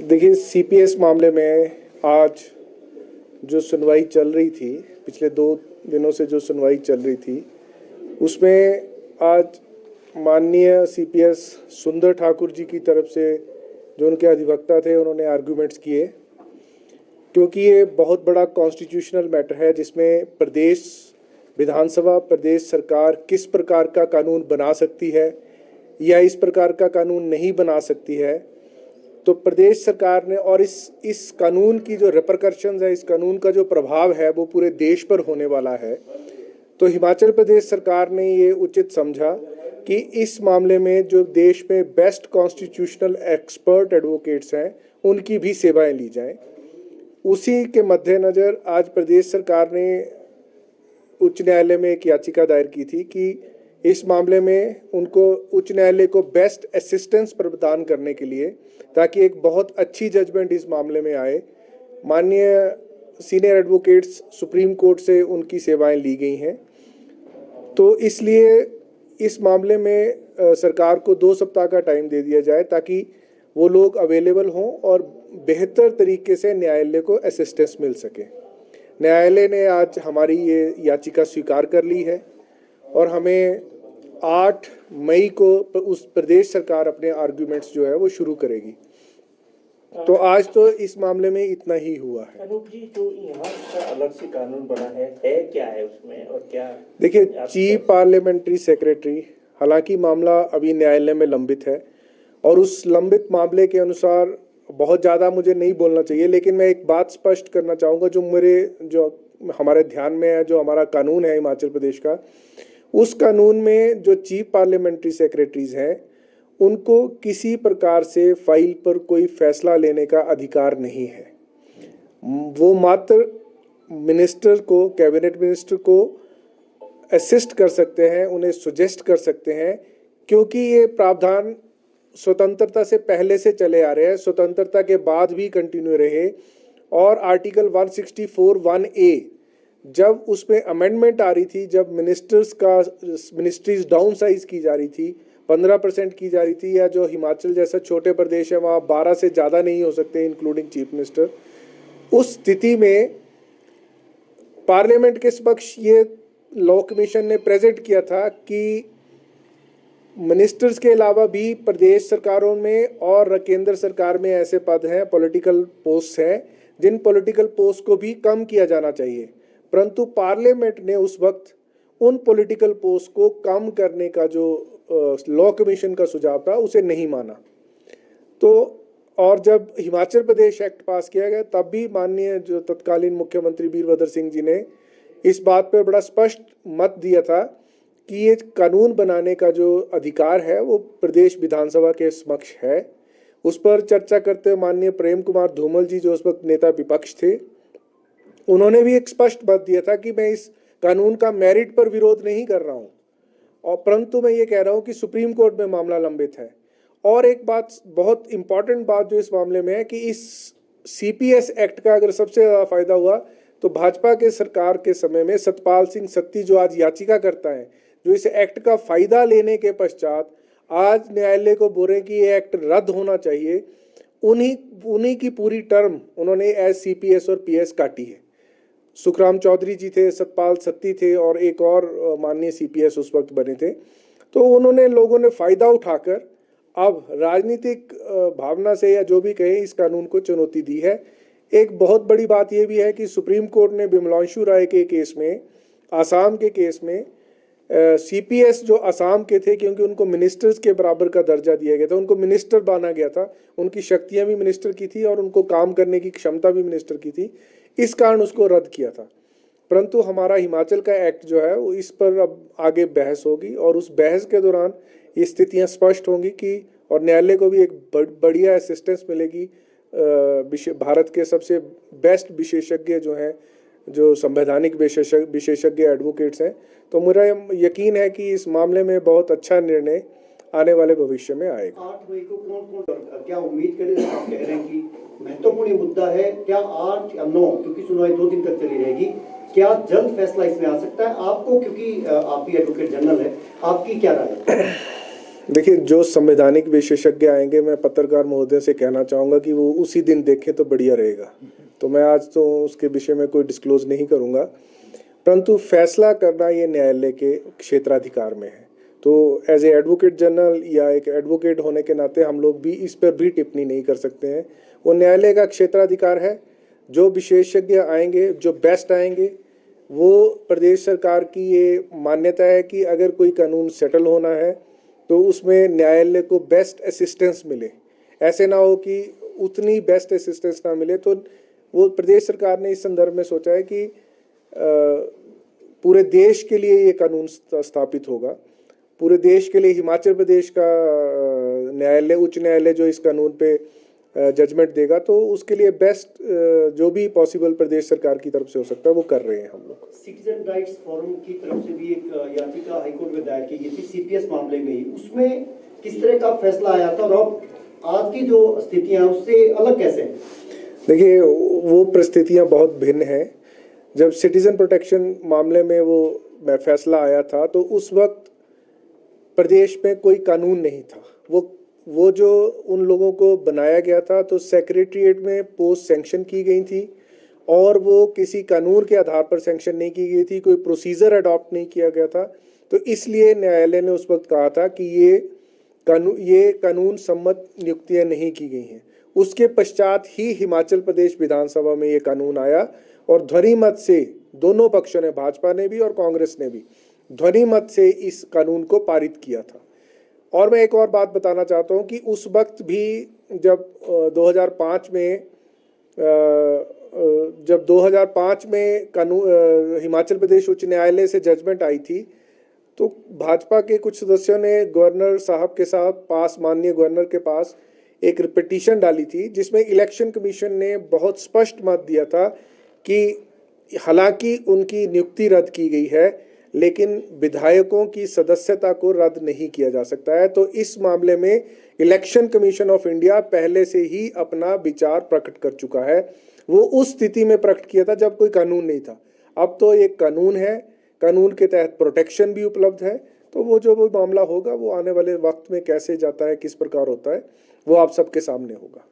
देखिए, सीपीएस मामले में आज जो सुनवाई चल रही थी, पिछले 2 दिनों से जो सुनवाई चल रही थी, उसमें आज माननीय सीपीएस सुंदर ठाकुर जी की तरफ से जो उनके अधिवक्ता थे, उन्होंने आर्गूमेंट्स किए, क्योंकि ये बहुत बड़ा कॉन्स्टिट्यूशनल मैटर है जिसमें प्रदेश विधानसभा, प्रदेश सरकार किस प्रकार का कानून बना सकती है या इस प्रकार का कानून नहीं बना सकती है। तो प्रदेश सरकार ने, और इस कानून की जो रिपरकशंस है, इस कानून का जो प्रभाव है वो पूरे देश पर होने वाला है। तो हिमाचल प्रदेश सरकार ने ये उचित समझा कि इस मामले में जो देश में बेस्ट कॉन्स्टिट्यूशनल एक्सपर्ट एडवोकेट्स हैं, उनकी भी सेवाएं ली जाएं। उसी के मद्देनज़र आज प्रदेश सरकार ने उच्च न्यायालय में एक याचिका दायर की थी कि इस मामले में उनको उच्च न्यायालय को बेस्ट असिस्टेंस प्रदान करने के लिए, ताकि एक बहुत अच्छी जजमेंट इस मामले में आए। माननीय सीनियर एडवोकेट्स सुप्रीम कोर्ट से उनकी सेवाएं ली गई हैं, तो इसलिए इस मामले में सरकार को 2 सप्ताह का टाइम दे दिया जाए ताकि वो लोग अवेलेबल हों और बेहतर तरीके से न्यायालय को असिस्टेंस मिल सके। न्यायालय ने आज हमारी ये याचिका स्वीकार कर ली है और हमें 8 मई को उस प्रदेश सरकार अपने आर्गुमेंट्स जो है वो शुरू करेगी। तो आज तो इस मामले में इतना ही हुआ है। अनूप जी, जो यहाँ का अलग से कानून बना है क्या है उसमें और क्या? देखिए, चीफ पार्लियामेंट्री सेक्रेटरी, हालांकि मामला अभी न्यायालय में लंबित है और उस लंबित मामले के अनुसार बहुत ज़्यादा मुझे नहीं बोलना चाहिए, लेकिन मैं एक बात स्पष्ट करना चाहूँगा जो हमारे ध्यान में है, जो हमारा कानून है हिमाचल प्रदेश का, उस कानून में जो चीफ पार्लियामेंट्री सेक्रेटरीज हैं, उनको किसी प्रकार से फाइल पर कोई फैसला लेने का अधिकार नहीं है। वो मात्र मिनिस्टर को, कैबिनेट मिनिस्टर को असिस्ट कर सकते हैं, उन्हें सुजेस्ट कर सकते हैं, क्योंकि ये प्रावधान स्वतंत्रता से पहले से चले आ रहे हैं, स्वतंत्रता के बाद भी कंटिन्यू रहे। और आर्टिकल 164(1)(a) जब उसमें अमेंडमेंट आ रही थी, जब मिनिस्ट्रीज डाउन साइज की जा रही थी, 15% की जा रही थी, या जो हिमाचल जैसा छोटे प्रदेश है वहाँ 12 से ज़्यादा नहीं हो सकते इंक्लूडिंग चीफ मिनिस्टर, उस स्थिति में पार्लियामेंट के समक्ष ये लॉ कमीशन ने प्रेजेंट किया था कि मिनिस्टर्स के अलावा भी प्रदेश सरकारों में और केंद्र सरकार में ऐसे पद हैं, पॉलिटिकल पोस्ट हैं, जिन पॉलिटिकल पोस्ट को भी कम किया जाना चाहिए। परंतु पार्लियामेंट ने उस वक्त उन पॉलिटिकल पोस्ट को कम करने का जो लॉ कमीशन का सुझाव था, उसे नहीं माना। तो और जब हिमाचल प्रदेश एक्ट पास किया गया, तब भी माननीय जो तत्कालीन मुख्यमंत्री वीरभद्र सिंह जी ने इस बात पर बड़ा स्पष्ट मत दिया था कि ये कानून बनाने का जो अधिकार है वो प्रदेश विधानसभा के समक्ष है। उस पर चर्चा करते हुए माननीय प्रेम कुमार धूमल जी, जो उस वक्त नेता विपक्ष थे, उन्होंने भी एक स्पष्ट मत दिया था कि मैं इस कानून का मेरिट पर विरोध नहीं कर रहा हूँ, और परंतु मैं ये कह रहा हूँ कि सुप्रीम कोर्ट में मामला लंबित है। और एक बात, बहुत इंपॉर्टेंट बात जो इस मामले में है कि इस सीपीएस एक्ट का अगर सबसे ज़्यादा फायदा हुआ तो भाजपा के सरकार के समय में सतपाल सिंह सत्ती, जो आज याचिका करता है, जो इस एक्ट का फायदा लेने के पश्चात आज न्यायालय को बोल रहे कि ये एक्ट रद्द होना चाहिए, उन्हीं की पूरी टर्म उन्होंने एज सीपीएस और पीएस काटी है। सुखराम चौधरी जी थे, सतपाल सत्ती थे और एक और माननीय सीपीएस उस वक्त बने थे। तो उन्होंने, लोगों ने फ़ायदा उठाकर अब राजनीतिक भावना से या जो भी कहें, इस कानून को चुनौती दी है। एक बहुत बड़ी बात यह भी है कि सुप्रीम कोर्ट ने विमलांशु राय के केस में, आसाम के केस में, सीपीएस जो असम के थे, क्योंकि उनको मिनिस्टर्स के बराबर का दर्जा दिया गया था, उनको मिनिस्टर माना गया था, उनकी शक्तियां भी मिनिस्टर की थी और उनको काम करने की क्षमता भी मिनिस्टर की थी, इस कारण उसको रद्द किया था। परंतु हमारा हिमाचल का एक्ट जो है वो इस पर अब आगे बहस होगी और उस बहस के दौरान ये स्थितियां स्पष्ट होंगी कि, और न्यायालय को भी एक बढ़िया असिस्टेंस मिलेगी। भारत के सबसे बेस्ट विशेषज्ञ जो हैं, जो संवैधानिक विशेषज्ञ एडवोकेट्स हैं, तो मेरा यकीन है कि इस मामले में बहुत अच्छा निर्णय आने वाले भविष्य में आएगा। 8 मई को कौन क्या उम्मीद करें? आप कह रहे हैं कि महत्वपूर्ण मुद्दा है, क्या 8 या 9, क्योंकि सुनवाई 2 दिन तक चली रहेगी, क्या जल्द फैसला इसमें आ सकता है आपको, क्योंकि आप भी एडवोकेट जनरल है, आपकी क्या राय है? देखिए, जो संवैधानिक विशेषज्ञ आएंगे, मैं पत्रकार महोदय से कहना चाहूँगा कि वो उसी दिन देखें तो बढ़िया रहेगा। तो मैं आज तो उसके विषय में कोई डिस्क्लोज नहीं करूँगा, परंतु फैसला करना ये न्यायालय के क्षेत्राधिकार में है। तो एज ए एडवोकेट जनरल या एक एडवोकेट होने के नाते हम लोग भी इस पर भी टिप्पणी नहीं कर सकते हैं। वो न्यायालय का क्षेत्राधिकार है। जो विशेषज्ञ आएंगे, जो बेस्ट आएंगे, वो प्रदेश सरकार की ये मान्यता है कि अगर कोई कानून सेटल होना है तो उसमें न्यायालय को बेस्ट असिस्टेंस मिले। ऐसे ना हो कि उतनी बेस्ट असिस्टेंस ना मिले। तो वो प्रदेश सरकार ने इस संदर्भ में सोचा है कि पूरे देश के लिए ये कानून स्थापित होगा। पूरे देश के लिए हिमाचल प्रदेश का न्यायालय, उच्च न्यायालय जो इस कानून पे जजमेंट देगा, तो उसके लिए बेस्ट जो भी पॉसिबल प्रदेश सरकार की तरफ से हो सकता है वो कर रहे हैं हम लोग। सिटीजन राइट्स फोरम की तरफ से भी एक याचिका हाईकोर्ट में दायर की गई थी सीपीएस मामले में ही। उसमें किस तरह का फैसला आया था और अब आज की जो स्थितियां उससे अलग कैसे हैं? देखिए, वो परिस्थितियां बहुत भिन्न हैं। जब सिटीजन प्रोटेक्शन मामले में वो फैसला आया था तो उस वक्त प्रदेश में कोई कानून नहीं था। वो जो उन लोगों को बनाया गया था तो सेक्रेटरीट में पोस्ट सैंक्शन की गई थी और वो किसी कानून के आधार पर सैंक्शन नहीं की गई थी, कोई प्रोसीजर अडॉप्ट नहीं किया गया था। तो इसलिए न्यायालय ने उस वक्त कहा था कि ये कानून सम्मत नियुक्तियां नहीं की गई हैं। उसके पश्चात ही हिमाचल प्रदेश विधानसभा में ये कानून आया और ध्वनिमत से दोनों पक्षों ने, भाजपा ने भी और कांग्रेस ने भी, ध्वनिमत से इस कानून को पारित किया था। और मैं एक और बात बताना चाहता हूँ कि उस वक्त भी जब 2005 में कानून हिमाचल प्रदेश उच्च न्यायालय से जजमेंट आई थी तो भाजपा के कुछ सदस्यों ने गवर्नर साहब के साथ माननीय गवर्नर के पास एक पिटीशन डाली थी जिसमें इलेक्शन कमीशन ने बहुत स्पष्ट मत दिया था कि हालांकि उनकी नियुक्ति रद्द की गई है लेकिन विधायकों की सदस्यता को रद्द नहीं किया जा सकता है। तो इस मामले में इलेक्शन कमीशन ऑफ इंडिया पहले से ही अपना विचार प्रकट कर चुका है। वो उस स्थिति में प्रकट किया था जब कोई कानून नहीं था। अब तो एक कानून है, कानून के तहत प्रोटेक्शन भी उपलब्ध है। तो वो मामला होगा, वो आने वाले वक्त में कैसे जाता है, किस प्रकार होता है, वो आप सबके सामने होगा।